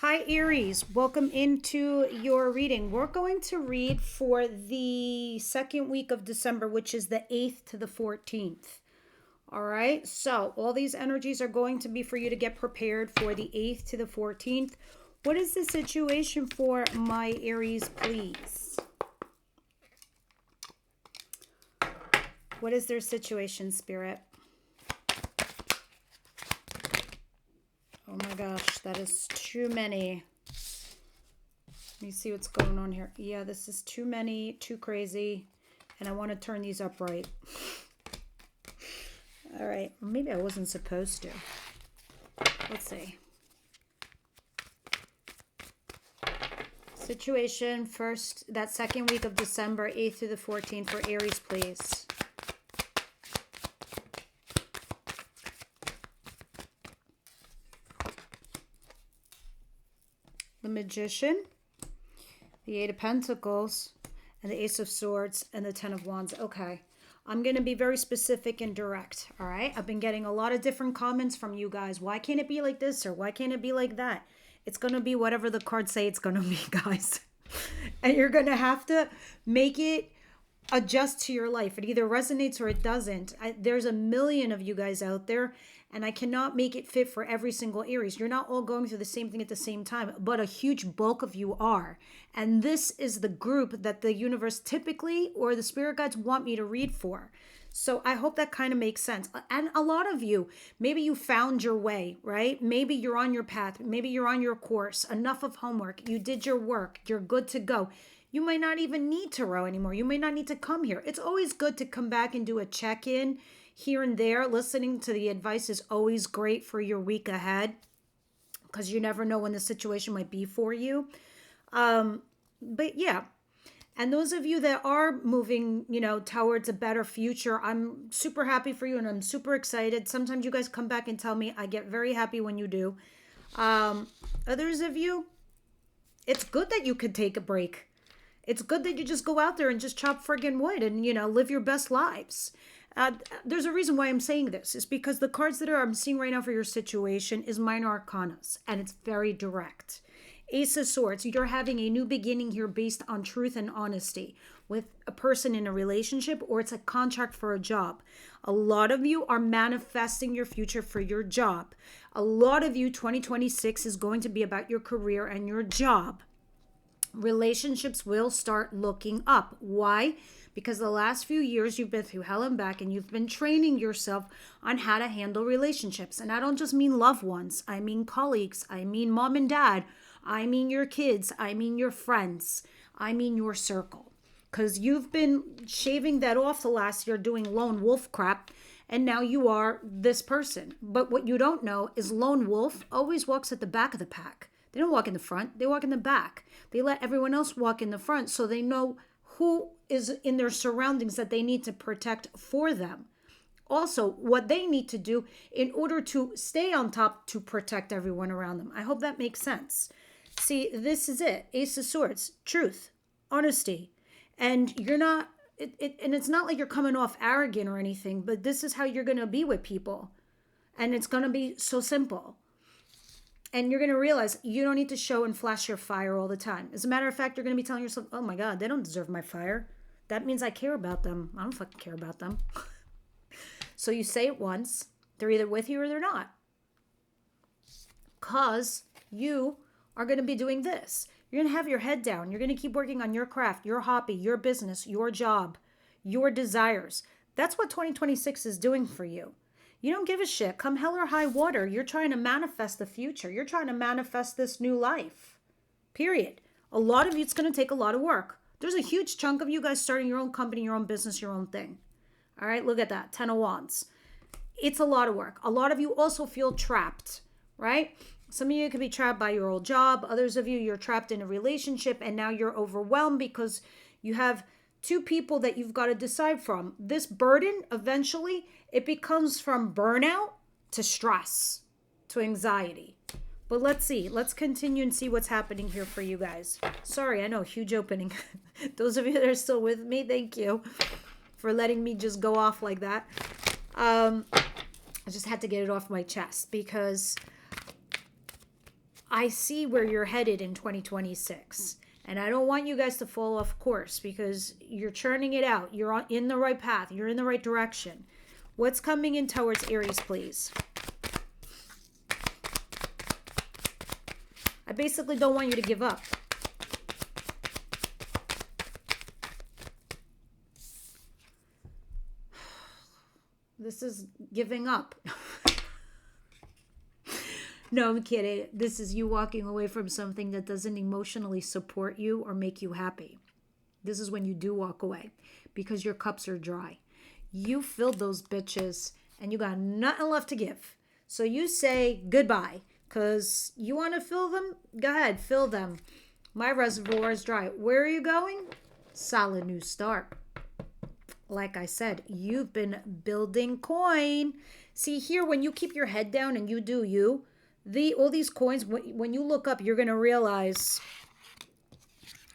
Hi Aries, welcome into your reading. We're going to read for the second week of December, which is the 8th to the 14th. All right, so all these energies are going to be for you to get prepared for the 8th to the 14th. What is the situation for my Aries, please? What is their situation, Spirit? Oh my gosh, that is too many. Let me see what's going on here. Yeah, this is too many, too crazy. And I want to turn these up right. All right, maybe I wasn't supposed to. Let's see. Situation first, that second week of December, 8th through the 14th for Aries, please. The Magician, the Eight of Pentacles, and the Ace of Swords, and the Ten of Wands. Okay, I'm going to be very specific and direct, all right? I've been getting a lot of different comments from you guys. Why can't it be like this, or why can't it be like that? It's going to be whatever the cards say it's going to be, guys. And you're going to have to make it adjust to your life. It either resonates or it doesn't. There's a million of you guys out there, and I cannot make it fit for every single Aries. You're not all going through the same thing at the same time, but a huge bulk of you are. And this is the group that the universe typically, or the spirit guides, want me to read for. So I hope that kind of makes sense. And a lot of you, maybe you found your way, right? Maybe you're on your path. Maybe you're on your course. Enough of homework. You did your work. You're good to go. You might not even need tarot anymore. You may not need to come here. It's always good to come back and do a check-in here and there. Listening to the advice is always great for your week ahead, because you never know when the situation might be for you. But yeah. And those of you that are moving, towards a better future, I'm super happy for you and I'm super excited. Sometimes you guys come back and tell me. I get very happy when you do. Others of you, it's good that you could take a break. It's good that you just go out there and just chop friggin' wood and, live your best lives. There's a reason why I'm saying this. It's because the cards that I'm seeing right now for your situation is Minor Arcanas, and it's very direct. Ace of Swords, you're having a new beginning here based on truth and honesty with a person in a relationship, or it's a contract for a job. A lot of you are manifesting your future for your job. A lot of you, 2026 is going to be about your career and your job. Relationships will start looking up. Why? Because the last few years you've been through hell and back, and you've been training yourself on how to handle relationships. And I don't just mean loved ones. I mean colleagues. I mean mom and dad. I mean your kids. I mean your friends. I mean your circle. Because you've been shaving that off the last year, doing lone wolf crap, and now you are this person. But what you don't know is lone wolf always walks at the back of the pack. They don't walk in the front, they walk in the back. They let everyone else walk in the front so they know who is in their surroundings that they need to protect for them. Also, what they need to do in order to stay on top to protect everyone around them. I hope that makes sense. See, this is it. Ace of Swords, truth, honesty. And you're not, and it's not like you're coming off arrogant or anything, but this is how you're going to be with people. And it's going to be so simple. And you're going to realize you don't need to show and flash your fire all the time. As a matter of fact, you're going to be telling yourself, oh my God, they don't deserve my fire. That means I care about them. I don't fucking care about them. So you say it once. They're either with you or they're not. Because you are going to be doing this. You're going to have your head down. You're going to keep working on your craft, your hobby, your business, your job, your desires. That's what 2026 is doing for you. You don't give a shit. Come hell or high water. You're trying to manifest the future. You're trying to manifest this new life. Period. A lot of you, it's going to take a lot of work. There's a huge chunk of you guys starting your own company, your own business, your own thing. All right, look at that. 10 of Wands. It's a lot of work. A lot of you also feel trapped, right? Some of you could be trapped by your old job. Others of you, you're trapped in a relationship and now you're overwhelmed because you have two people that you've got to decide from. This burden, eventually, it becomes from burnout to stress, to anxiety. But let's see. Let's continue and see what's happening here for you guys. Sorry, I know, huge opening. Those of you that are still with me, thank you for letting me just go off like that. I just had to get it off my chest because I see where you're headed in 2026. And I don't want you guys to fall off course because you're churning it out. You're in the right path. You're in the right direction. What's coming in towards Aries, please? I basically don't want you to give up. This is giving up. No, I'm kidding. This is you walking away from something that doesn't emotionally support you or make you happy. This is when you do walk away because your cups are dry. You filled those bitches and you got nothing left to give. So you say goodbye because you want to fill them? Go ahead, fill them. My reservoir is dry. Where are you going? Solid new start. Like I said, you've been building coin. See here, when you keep your head down and you do you, all these coins, when you look up, you're going to realize,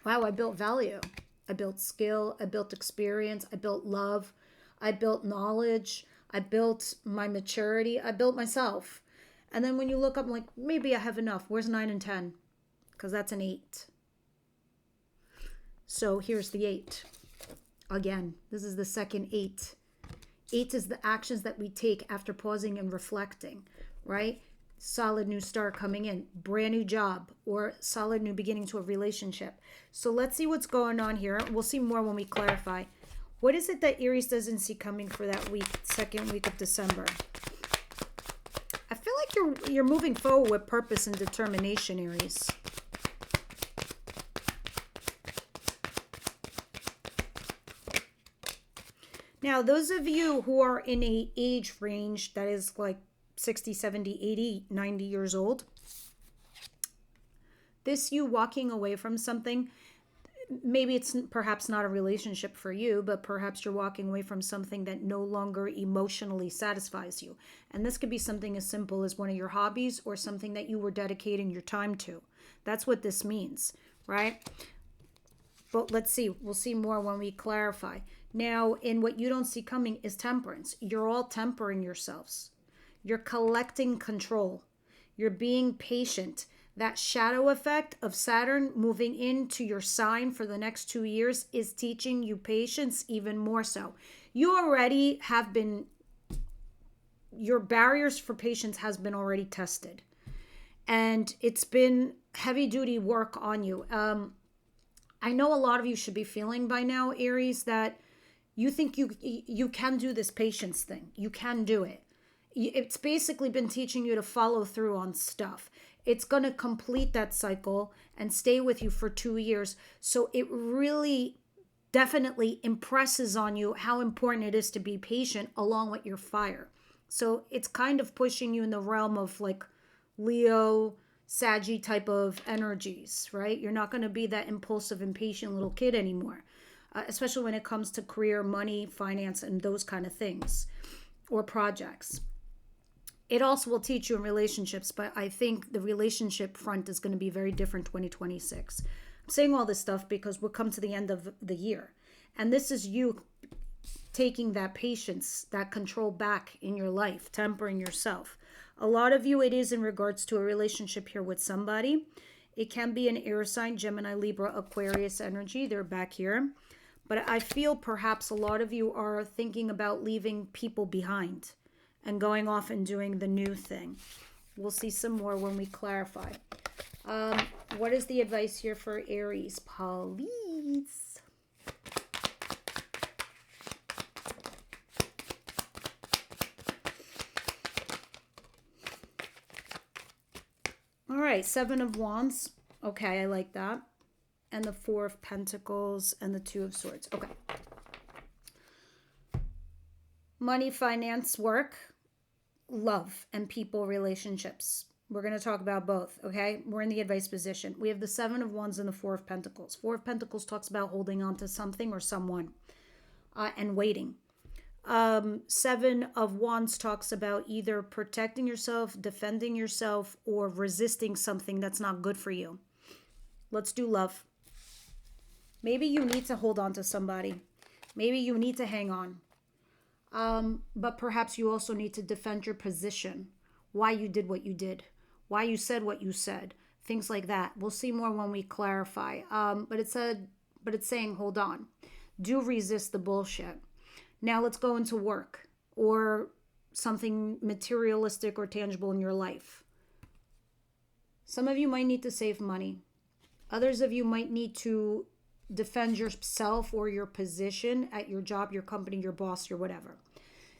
wow, I built value. I built skill. I built experience. I built love. I built knowledge. I built my maturity. I built myself. And then when you look up, I'm like, maybe I have enough. Where's 9 and 10? Because that's an 8. So here's the 8. Again, this is the second 8. 8 is the actions that we take after pausing and reflecting, right? Solid new start coming in, brand new job, or solid new beginning to a relationship. So let's see what's going on here. We'll see more when we clarify. What is it that Aries doesn't see coming for that week, second week of December? I feel like you're moving forward with purpose and determination, Aries. Now, those of you who are in a age range that is like 60, 70, 80, 90 years old, this you walking away from something, maybe it's perhaps not a relationship for you, but perhaps you're walking away from something that no longer emotionally satisfies you. And this could be something as simple as one of your hobbies or something that you were dedicating your time to. That's what this means, right? But let's see. We'll see more when we clarify. Now, in what you don't see coming is temperance. You're all tempering yourselves. You're collecting control. You're being patient. That shadow effect of Saturn moving into your sign for the next 2 years is teaching you patience even more so. You already have been, your barriers for patience has been already tested. And it's been heavy duty work on you. I know a lot of you should be feeling by now, Aries, that you think you can do this patience thing. You can do it. It's basically been teaching you to follow through on stuff. It's going to complete that cycle and stay with you for 2 years. So it really definitely impresses on you how important it is to be patient along with your fire. So it's kind of pushing you in the realm of like Leo, Saggy type of energies, right? You're not going to be that impulsive, impatient little kid anymore, especially when it comes to career, money, finance, and those kind of things or projects. It also will teach you in relationships, but I think the relationship front is going to be very different 2026. I'm saying all this stuff because we'll come to the end of the year. And this is you taking that patience, that control back in your life, tempering yourself. A lot of you, it is in regards to a relationship here with somebody. It can be an air sign, Gemini, Libra, Aquarius energy. They're back here. But I feel perhaps a lot of you are thinking about leaving people behind and going off and doing the new thing. We'll see some more when we clarify. What is the advice here for Aries, please? All right, 7 of Wands. Okay, I like that. And the 4 of Pentacles and the 2 of Swords. Okay. Money, finance, work, love, and people relationships. We're going to talk about both, okay? We're in the advice position. We have the 7 of Wands and the 4 of Pentacles. 4 of Pentacles talks about holding on to something or someone and waiting. 7 of Wands talks about either protecting yourself, defending yourself, or resisting something that's not good for you. Let's do love. Maybe you need to hold on to somebody. Maybe you need to hang on. But perhaps you also need to defend your position, why you did what you did, why you said what you said. things like that. We'll see more when we clarify. But it's saying, hold on, do resist the bullshit. Now let's go into work or something materialistic or tangible in your life. Some of you might need to save money. Others of you might need to defend yourself or your position at your job, your company, your boss, your whatever.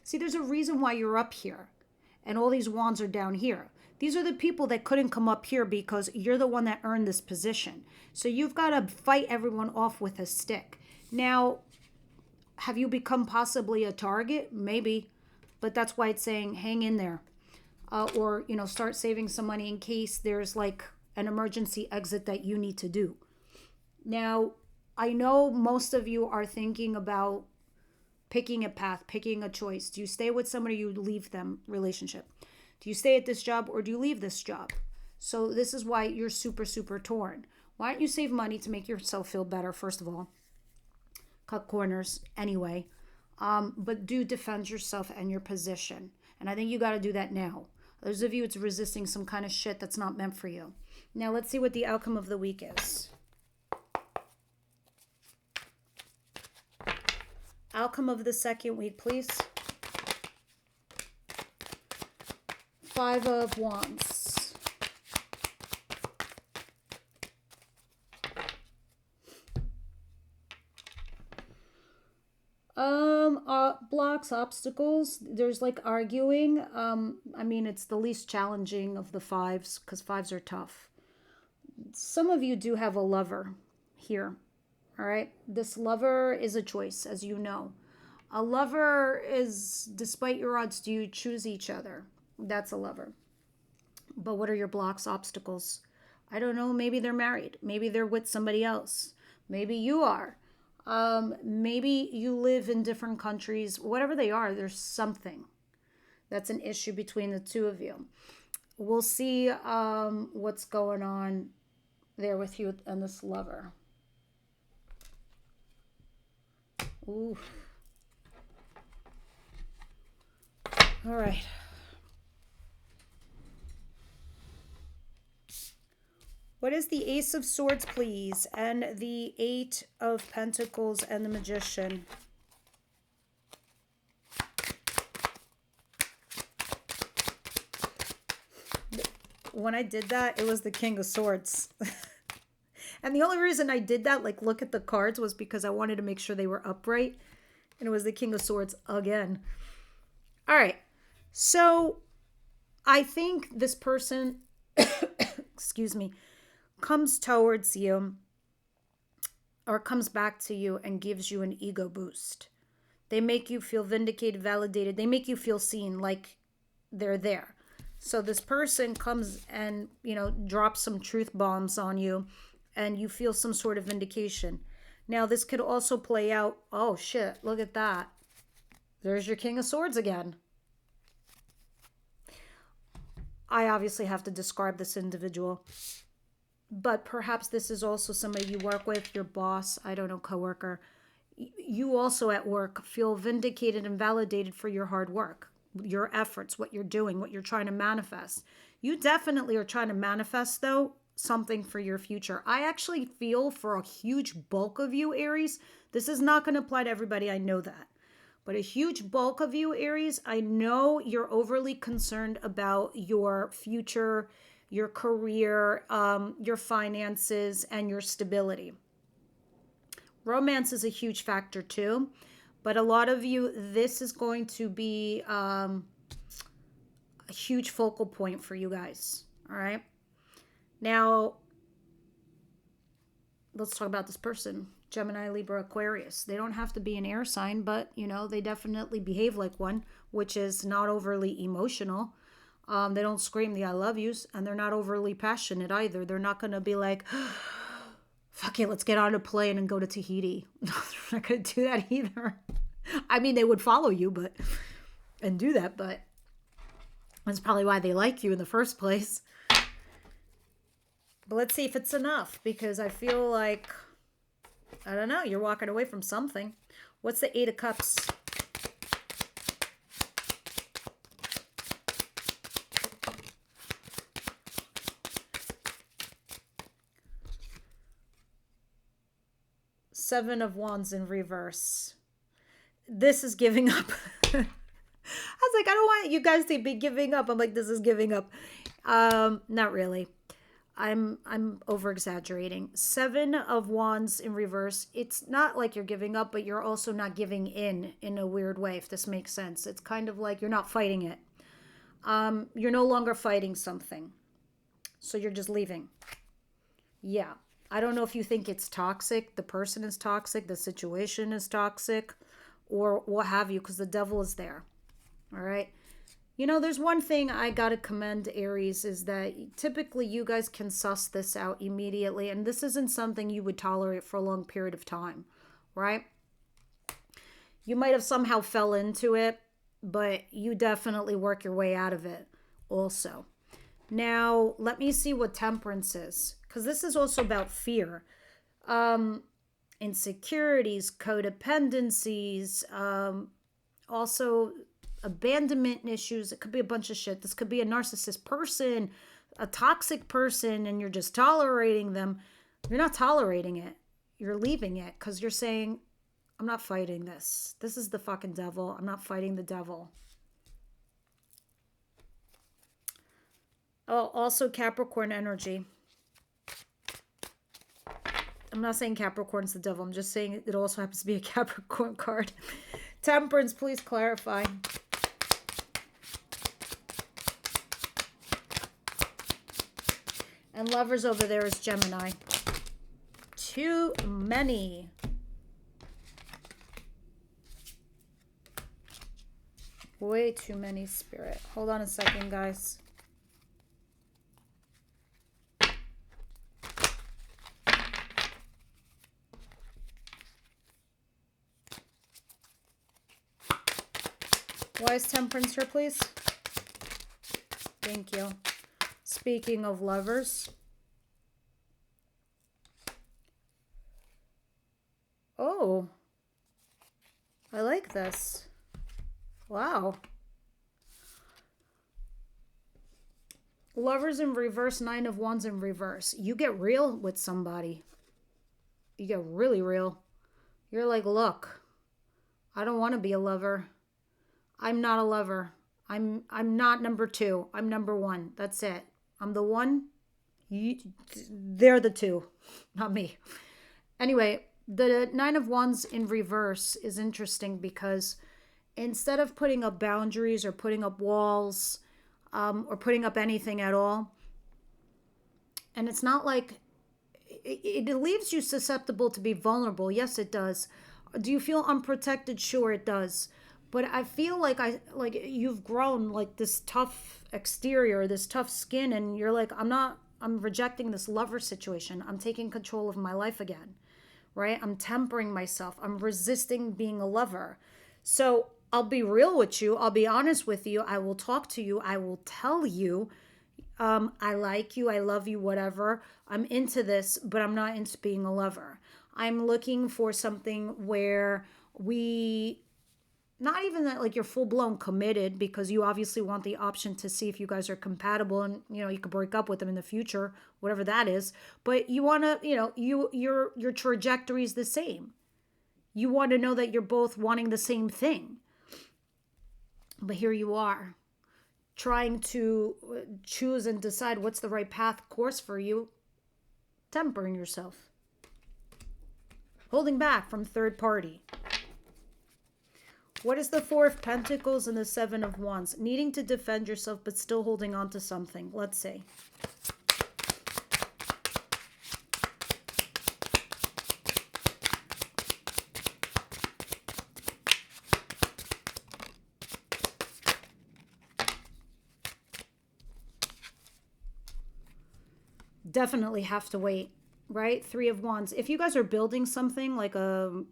See, there's a reason why you're up here and all these wands are down here. These are the people that couldn't come up here because you're the one that earned this position. So you've got to fight everyone off with a stick. Now, have you become possibly a target? Maybe, but that's why it's saying hang in there. Or, start saving some money in case there's like an emergency exit that you need to do. Now, I know most of you are thinking about picking a path, picking a choice. Do you stay with somebody or you leave them relationship? Do you stay at this job or do you leave this job? So this is why you're super, super torn. Why don't you save money to make yourself feel better, first of all? Cut corners anyway. But do defend yourself and your position. And I think you got to do that now. Those of you, it's resisting some kind of shit that's not meant for you. Now let's see what the outcome of the week is. Outcome of the second week, please. 5 of Wands. Blocks, obstacles. There's like arguing. I mean, it's the least challenging of the 5s because 5s are tough. Some of you do have a lover here. All right. This lover is a choice, as you know. A lover is, despite your odds, do you choose each other? That's a lover. But what are your blocks, obstacles? I don't know. Maybe they're married. Maybe they're with somebody else. Maybe you are. Maybe you live in different countries. Whatever they are, there's something that's an issue between the two of you. We'll see what's going on there with you and this lover. Ooh. All right. What is the Ace of Swords, please? And the 8 of Pentacles and the Magician. When I did that, it was the King of Swords. And the only reason I did that, like look at the cards, was because I wanted to make sure they were upright. And it was the King of Swords again. All right. So I think this person, excuse me, comes towards you or comes back to you and gives you an ego boost. They make you feel vindicated, validated. They make you feel seen, like they're there. So this person comes and, drops some truth bombs on you and you feel some sort of vindication. Now, this could also play out, oh shit, look at that. There's your King of Swords again. I obviously have to describe this individual. But perhaps this is also somebody you work with, your boss, I don't know, coworker. You also at work feel vindicated and validated for your hard work, your efforts, what you're doing, what you're trying to manifest. You definitely are trying to manifest, though, something for your future. I actually feel for a huge bulk of you, Aries, this is not going to apply to everybody, I know that. But a huge bulk of you, Aries, I know you're overly concerned about your future, your career, your finances, and your stability. Romance is a huge factor too, but a lot of you, this is going to be a huge focal point for you guys, all right? Now, let's talk about this person, Gemini, Libra, Aquarius. They don't have to be an air sign, but, they definitely behave like one, which is not overly emotional. They don't scream the I love yous, and they're not overly passionate either. They're not going to be like, fuck it, let's get on a plane and go to Tahiti. No, they're not going to do that either. I mean, they would follow you and do that, but that's probably why they like you in the first place. But let's see if it's enough, because I feel like, I don't know, you're walking away from something. What's the 8 of Cups? Seven of Wands in reverse. This is giving up. I was like, I don't want you guys to be giving up. I'm like, this is giving up. Not really. I'm over exaggerating. Seven of Wands in reverse. It's not like you're giving up, but you're also not giving in a weird way, if this makes sense. It's kind of like you're not fighting it. You're no longer fighting something. So you're just leaving. Yeah. I don't know if you think it's toxic, the person is toxic, the situation is toxic, or what have you, because the devil is there. All right. You know, there's one thing I got to commend Aries is that typically you guys can suss this out immediately. And this isn't something you would tolerate for a long period of time, right? You might have somehow fell into it, but you definitely work your way out of it also. Now, let me see what Temperance is, because this is also about fear. Insecurities, codependencies, also abandonment issues. It could be a bunch of shit. This could be a narcissist person, a toxic person, and you're just tolerating them. You're not tolerating it. You're leaving it because you're saying, I'm not fighting this. This is the fucking devil. I'm not fighting the devil. Oh, also Capricorn energy. I'm not saying Capricorn's the devil. I'm just saying it also happens to be a Capricorn card. Temperance, please clarify. And Lovers over there is Gemini. Too many. Way too many, Spirit. Hold on a second, guys. Why is Temperance here, please? Thank you. Speaking of Lovers. Oh. I like this. Wow. Lovers in reverse, Nine of Wands in reverse. You get real with somebody. You get really real. You're like, look, I don't want to be a lover. I'm not a lover. I'm not number two. I'm number one. That's it. I'm the one. They're the two, not me. Anyway, the Nine of Wands in reverse is interesting because instead of putting up boundaries or putting up walls or putting up anything at all, and it's not like it leaves you susceptible to be vulnerable. Yes, it does. Do you feel unprotected? Sure, it does. But I feel like you've grown like this tough exterior, this tough skin, and you're like, I'm rejecting this lover situation. I'm taking control of my life again, right? I'm tempering myself. I'm resisting being a lover. So I'll be real with you. I'll be honest with you. I will talk to you. I will tell you, I like you. I love you, whatever. I'm into this, but I'm not into being a lover. I'm looking for something where we... Not even that like you're full-blown committed, because you obviously want the option to see if you guys are compatible and, you know, you could break up with them in the future, whatever that is. But you want to, you know, your trajectory is the same. You want to know that you're both wanting the same thing. But here you are trying to choose and decide what's the right path course for you, tempering yourself, holding back from third party. What is the Four of Pentacles and the Seven of Wands? Needing to defend yourself, but still holding on to something. Let's see. Definitely have to wait, right? Three of Wands. If you guys are building something like a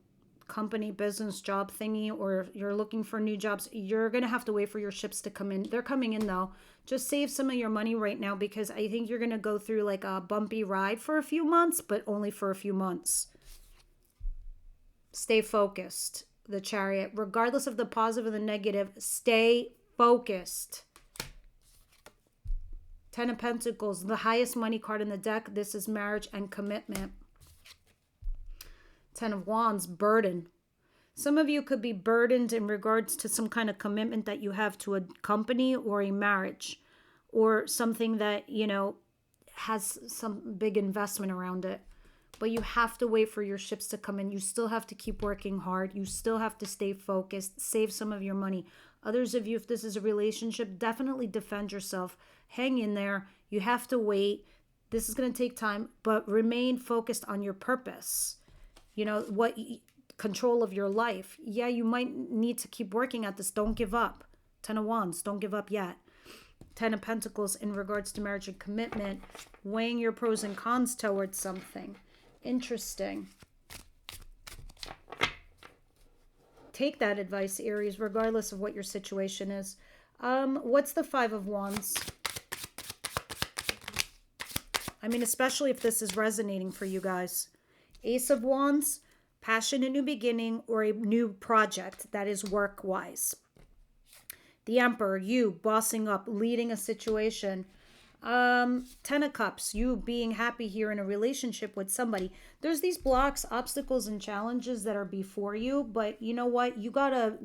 company, business, job thingy, or you're looking for new jobs, you're going to have to wait for your ships to come in. They're coming in though. Just save some of your money right now, because I think you're going to go through like a bumpy ride for a few months, but only for a few months. Stay focused. The Chariot, regardless of the positive and the negative, stay focused. Ten of Pentacles, the highest money card in the deck. This is marriage and commitment. Ten of Wands, burden. Some of you could be burdened in regards to some kind of commitment that you have to a company or a marriage or something that, you know, has some big investment around it. But you have to wait for your ships to come in. You still have to keep working hard. You still have to stay focused. Save some of your money. Others of you, if this is a relationship, definitely defend yourself. Hang in there. You have to wait. This is going to take time, but remain focused on your purpose. You know, what control of your life. Yeah, you might need to keep working at this. Don't give up. Ten of Wands, don't give up yet. Ten of Pentacles in regards to marriage and commitment. Weighing your pros and cons towards something. Interesting. Take that advice, Aries, regardless of what your situation is. What's the Five of Wands? I mean, especially if this is resonating for you guys. Ace of Wands, passion, a new beginning, or a new project that is work-wise. The Emperor, you bossing up, leading a situation. Ten of Cups, you being happy here in a relationship with somebody. There's these blocks, obstacles, and challenges that are before you, but you know what? You gotta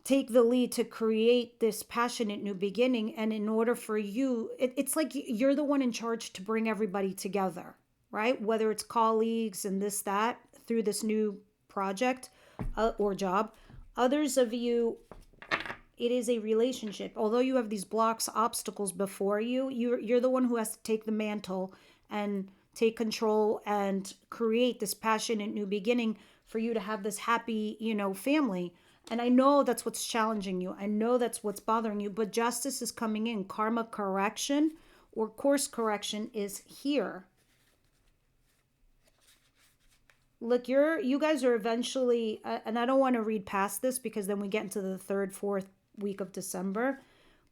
take the lead to create this passionate new beginning. And in order for you, it's like you're the one in charge to bring everybody together, right? Whether it's colleagues and this, that, through this new project or job. Others of you, it is a relationship. Although you have these blocks, obstacles before you, you're the one who has to take the mantle and take control and create this passionate new beginning for you to have this happy, you know, family. And I know that's what's challenging you. I know that's what's bothering you, but justice is coming in. Karma correction or course correction is here. Look, you guys are eventually, and I don't want to read past this because then we get into the 3rd, 4th week of December,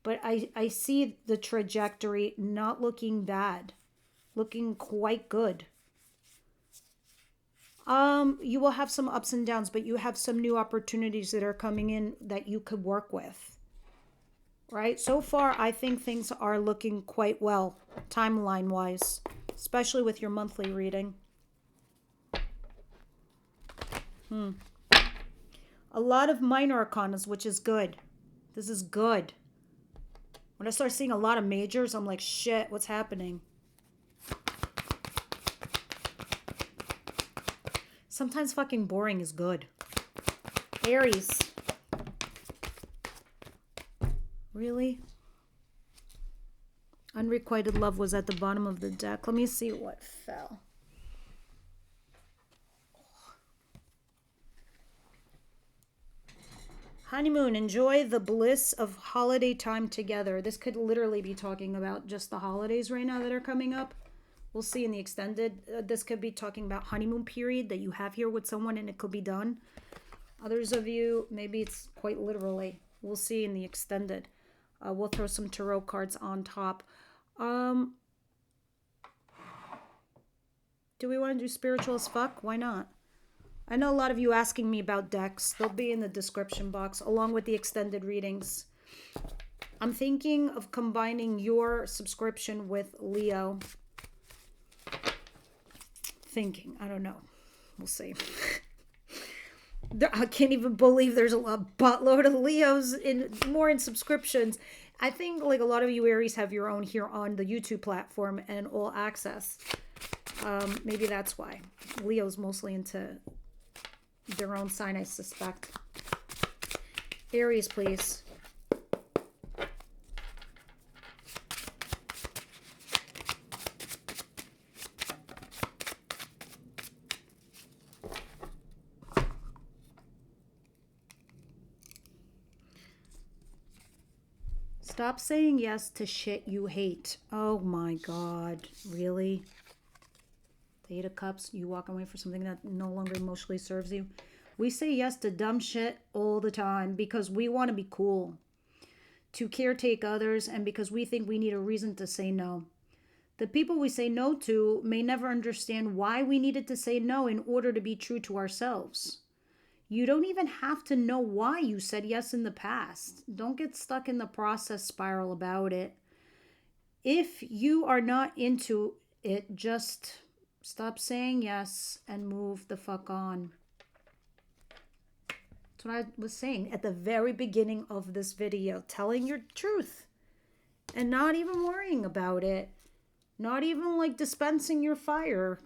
but I see the trajectory not looking bad, looking quite good. You will have some ups and downs, but you have some new opportunities that are coming in that you could work with, right? So far, I think things are looking quite well, timeline-wise, especially with your monthly reading. A lot of minor arcanas, which is good. This is good. When I start seeing a lot of majors, I'm like, shit, what's happening? Sometimes fucking boring is good. Aries. Really? Unrequited love was at the bottom of the deck. Let me see what fell. Honeymoon, enjoy the bliss of holiday time together. This could literally be talking about just the holidays right now that are coming up. We'll see in the extended. This could be talking about honeymoon period that you have here with someone and it could be done. Others of you, maybe it's quite literally. We'll see in the extended. We'll throw some tarot cards on top. Do we want to do spiritual as fuck? Why not? I know a lot of you asking me about decks. They'll be in the description box along with the extended readings. I'm thinking of combining your subscription with Leo. I don't know. We'll see. I can't even believe there's a buttload of Leos more in subscriptions. I think like a lot of you Aries have your own here on the YouTube platform and all access. Maybe that's why. Leo's mostly into their own sign, I suspect. Aries, please. Stop saying yes to shit you hate. Oh my God. Really? The 8 of Cups, you walk away for something that no longer emotionally serves you. We say yes to dumb shit all the time because we want to be cool, to caretake others, and because we think we need a reason to say no. The people we say no to may never understand why we needed to say no in order to be true to ourselves. You don't even have to know why you said yes in the past. Don't get stuck in the process spiral about it. If you are not into it, just Stop saying yes and move the fuck on. That's what I was saying at the very beginning of this video. Telling your truth. And not even worrying about it. Not even like dispensing your fire.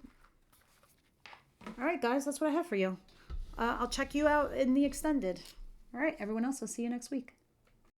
All right, guys, that's what I have for you. I'll check you out in the extended. All right, everyone else, I'll see you next week.